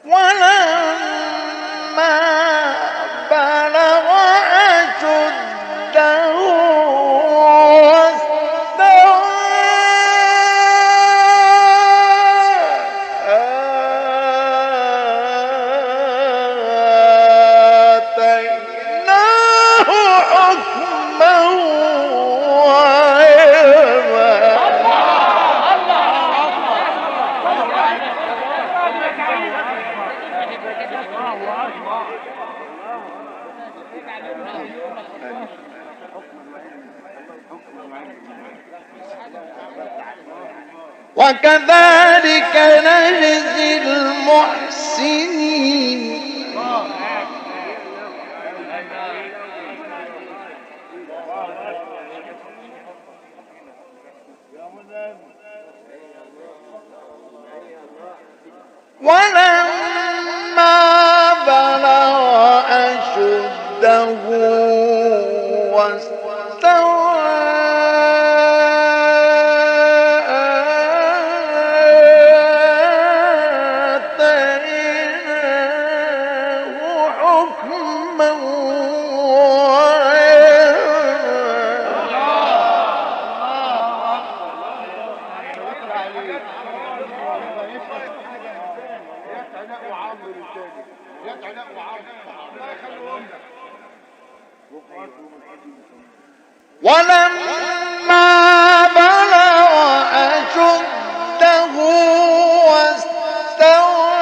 ولما بلغ أشده وكذلك نجزي المحسنين ولما بلغ أشده واستوى ولما بلغ أشده واستوى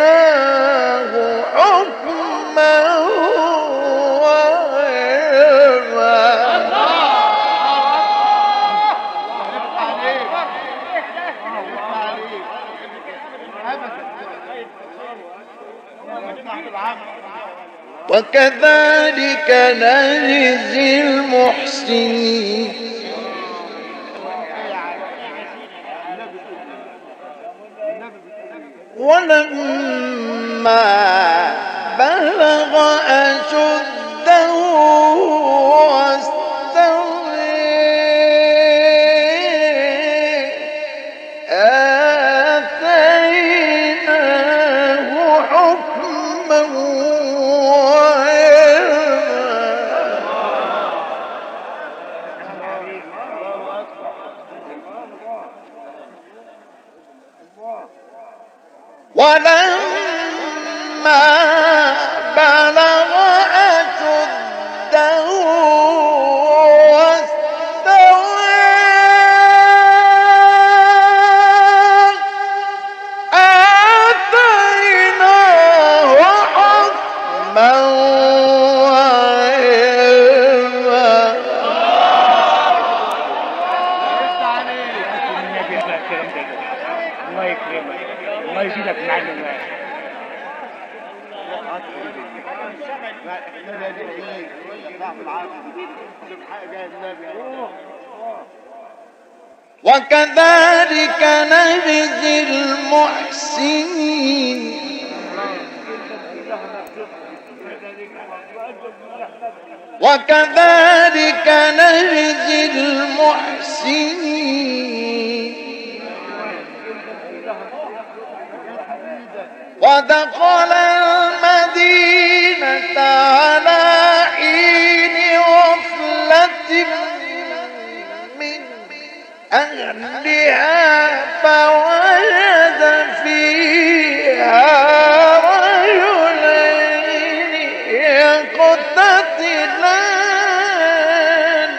آتيناه حكما وكذلك نجزي المحسنين ولما بلغ أشده واستوى آتيناه حكما ولما بلغ أشده واستوى آتيناه حكما وعلما الله يكرمك الله يزيدك معلومات وكذلك نجزي المحسنين وكذلك نجزي المحسنين ودخل المدينة على حين غفلة من أهلها فوجد فيها رجلين يقتتلان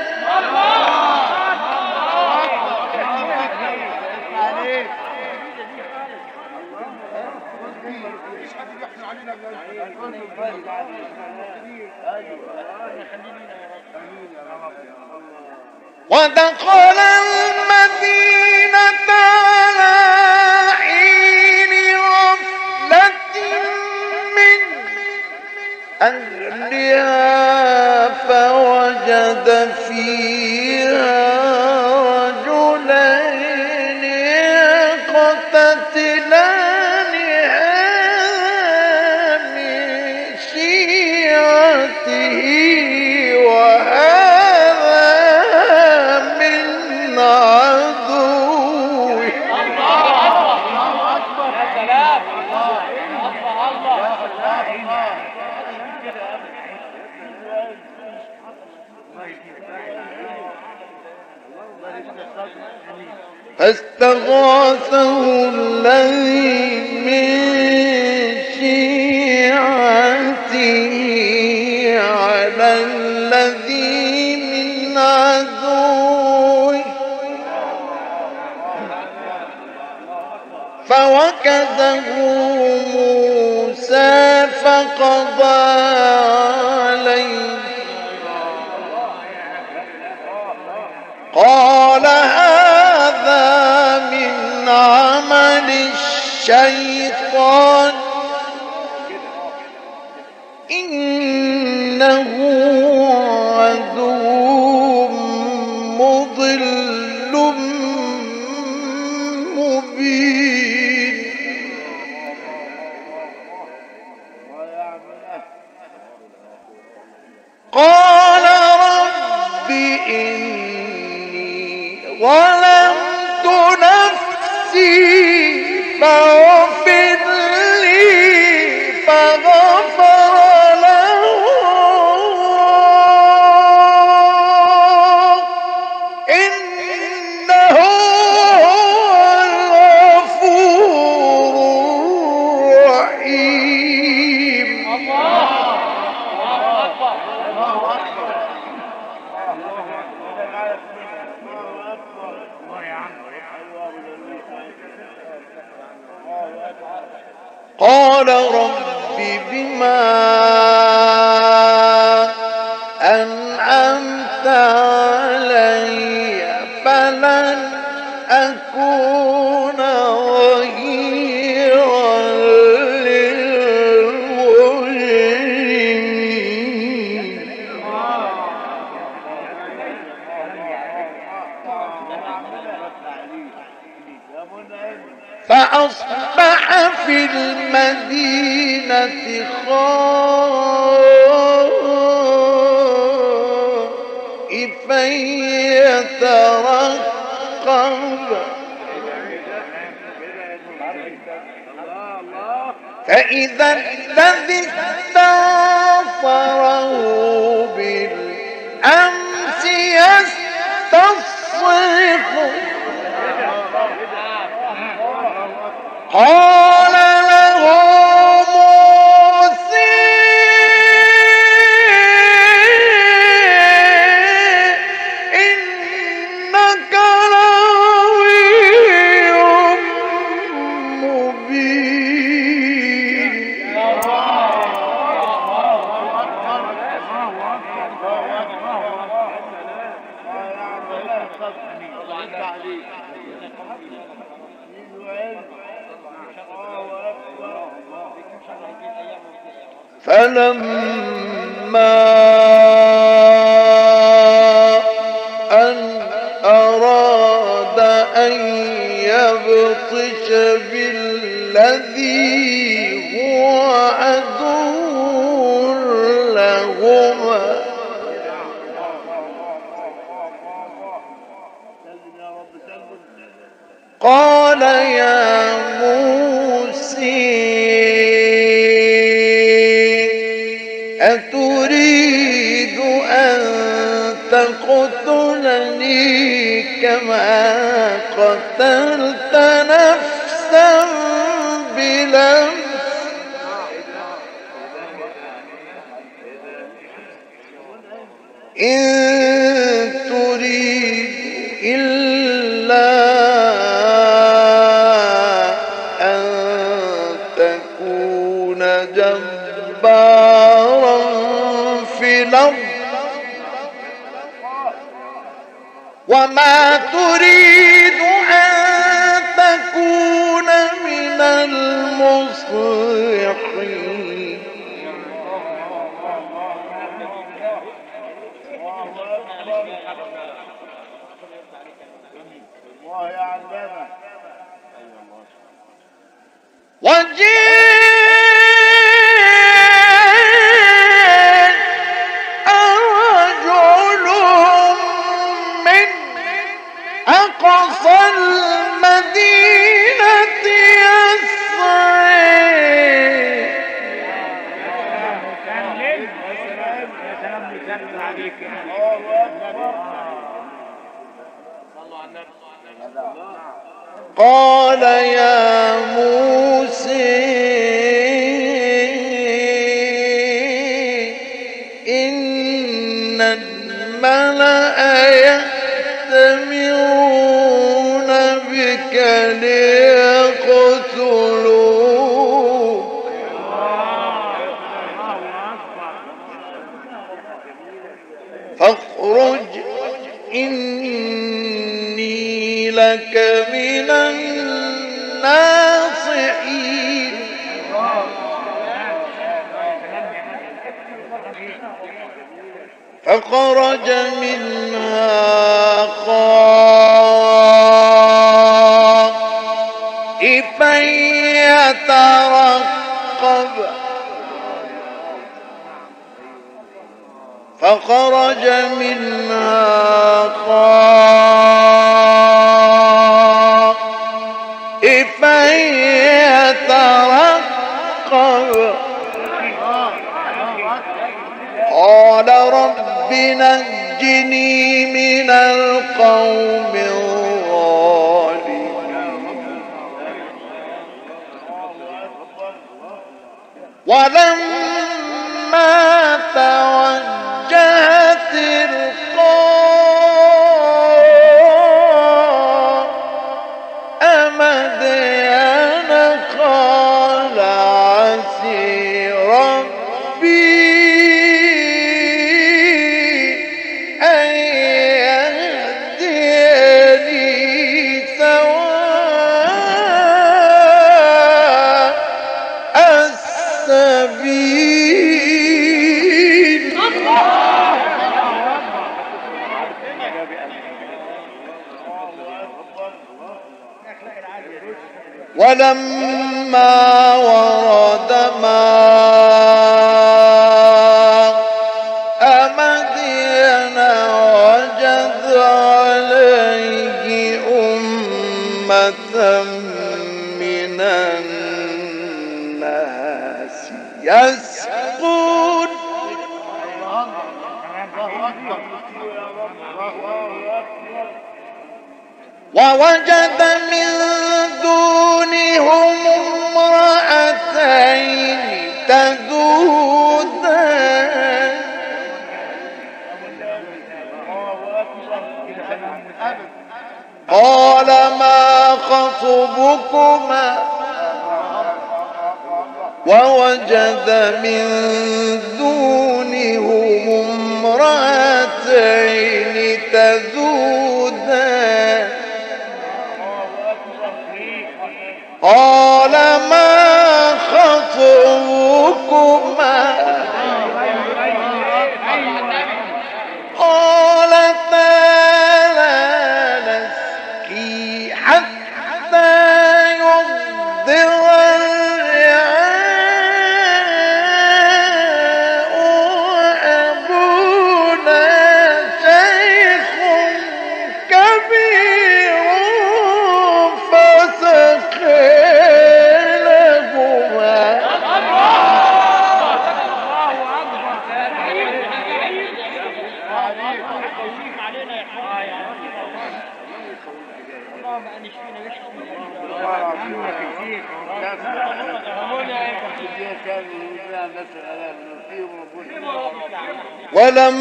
ودخل المدينة على حين غفلة من أهلها فوجد فيها رجلين يقتتلان هذا من شيعته وهذا فاستغاثه الذي من شيعته على الذي من عدوه فوكزه موسى فقضى عليه قال هذا من عمل الشيطان إنه عدو مضل مبين قال رب إني ظلمت نفسي فاغفر لي فغفر له إنه هو الغفور الرحيم قال رب بما أنعمت علي فلن أكون ظهيرا للمجرمين فأصبح في المدينة خائفا يترقب فإذا الذي استنصره بالأمس يستصرخه قال له موسى إنك لغوي مبين فلما أن أراد أن يبطش بالذي هو عدو لهما قال يا موسى أتريد أن تقتلني كما قتلت نفسا بنفس إن تريد إلا أن تكون جبارا في الأرض وما تريد أن تكون من المصلحين وجاء رجل من أقصى المدينة يسعى قال يا موسى إن الملأ يأتمرون بك ليقتلوك فاخرج إني لك من الناصحين فخرج منها خائفا يترقب فخرج منها خائفا يترقب قال رب نجني من القوم الظالمين ولما توجه تلقاء مدين قال عسي ربي أن يهديني سواء السبيل ولما ورد ماء مدين وجد عليه أمة من الناس يسقون ووجد من دونهم امرأتين تذودان قال ما خطبكما ووجد من دونهم امرأتين تذودان قال ما خطبكما قالتا لا نسقي حتى يصدر الرعاء وأبونا شيخ كبير فسقي لهما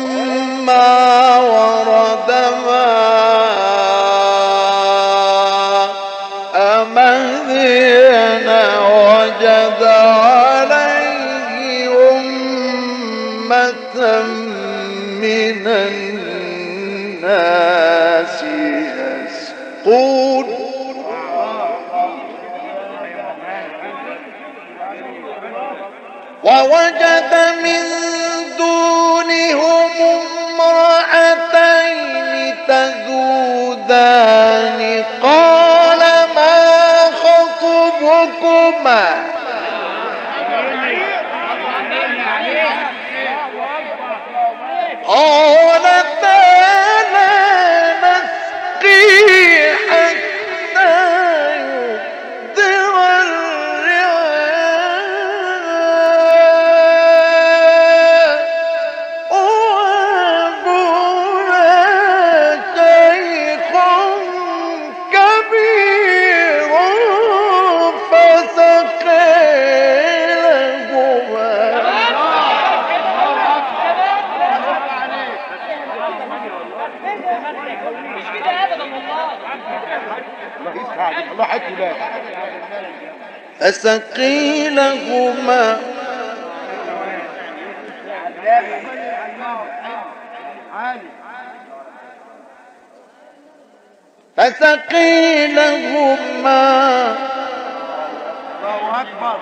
ولما ورد ماء مدين وجد عليه أمة من الناس يسقون ووجد من دونهم امرأتين تذودان قال ما خطبكما قالتا لا نسقي حتى يصدر الرعاء مش كده ابدا والله. الله حكي لا فسقيلهما الله اكبر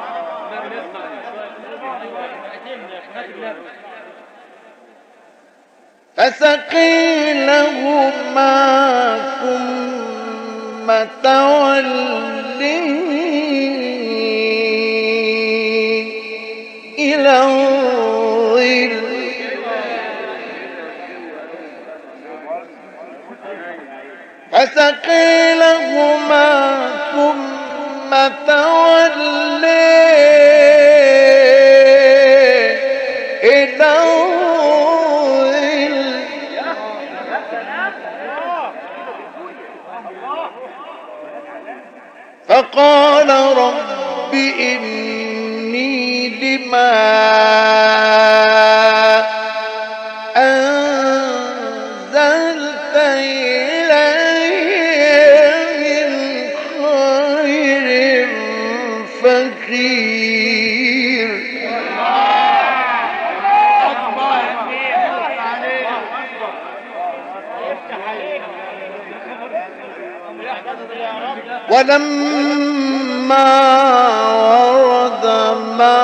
فسقيلهما ثم تولي إلى الظل فسقيلهما ثم تولي إلى الظل فقال رب إني لما أنزلت إلي من خير فقير ولما ورد ماء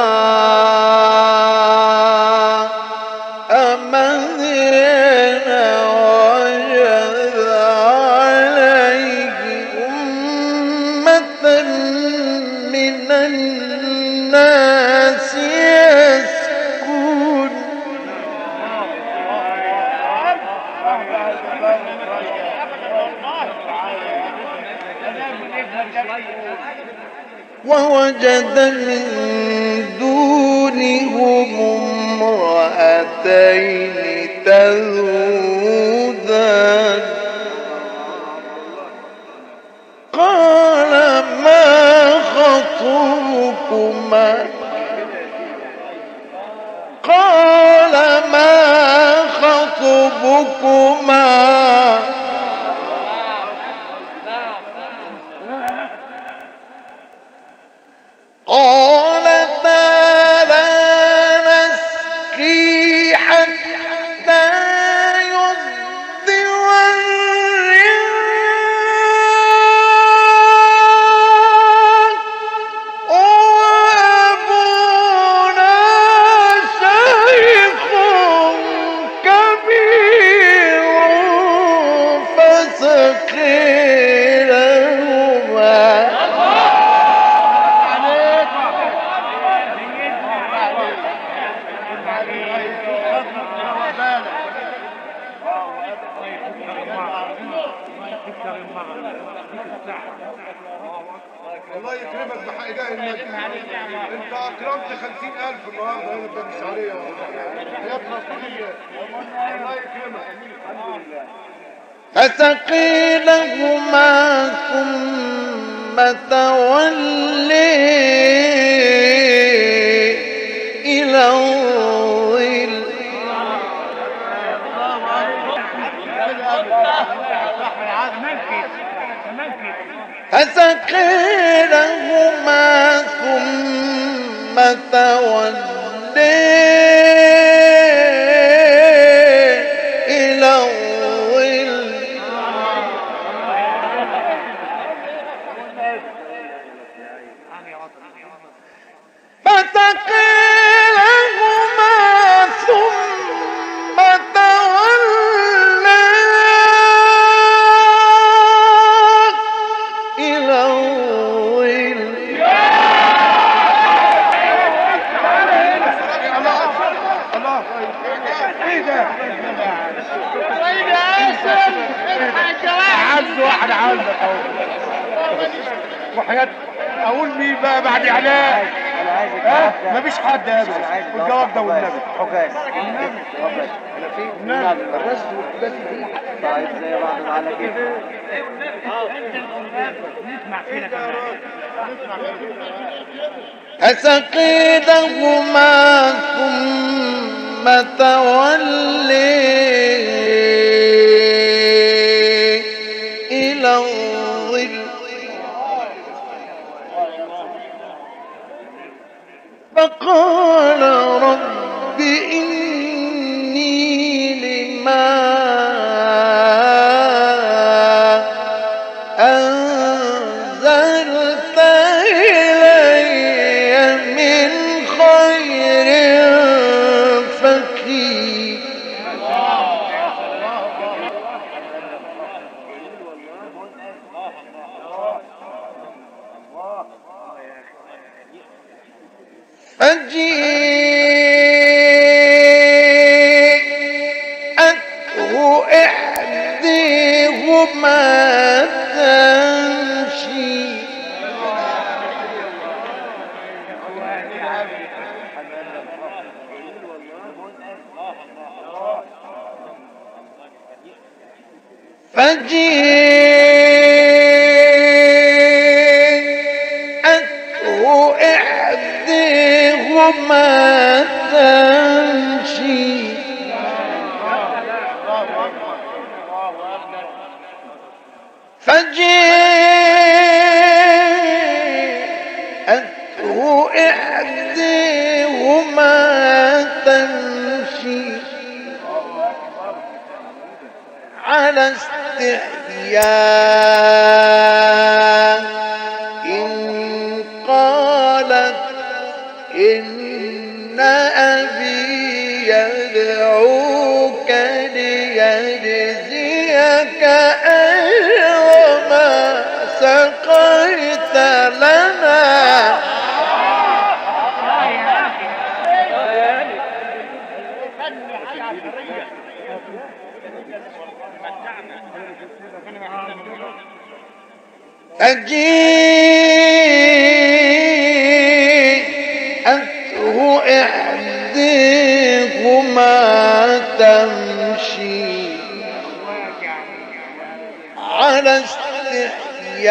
مدين وجد عليه أمة من الناس يسكون ووجد من دونهم امرأتين تذودان قال ما خطبكما قال ما خطبكما قالتا لا نسقي حتى يصدر الرعاء وأبونا شيخ كبير فسقي لهما الله يكرمك بحق إله النبي انت اكرمت 50,000 النهارده هنا في الشعريه حياه رسول الله الله يكرمك الحمد لله فسقي لهما ثم تولي إلى الظل فسقي لهما ثم تولي إلى الظل فسقي لهما ثم تولي إلى الظل الله ايه ده عز واحد عندك اهو وحياة اقول مين بقى بعد علاج مفيش حد ابدا والجواب ده والنبي حجاج النبي النبي الرز والحجاج دي طيب زي بعض على كده نسمع فينا كمان فسقي لهما ثم تولي فجيءته إحديهما تمشي فجيءته إحديهما تمشي فجيءته إحديهما تمشي على استحياء إن قالت إن أبي يدعوك ليجزيك أجر ما سقيت لنا فجيءته إحديهما تمشي على استحياء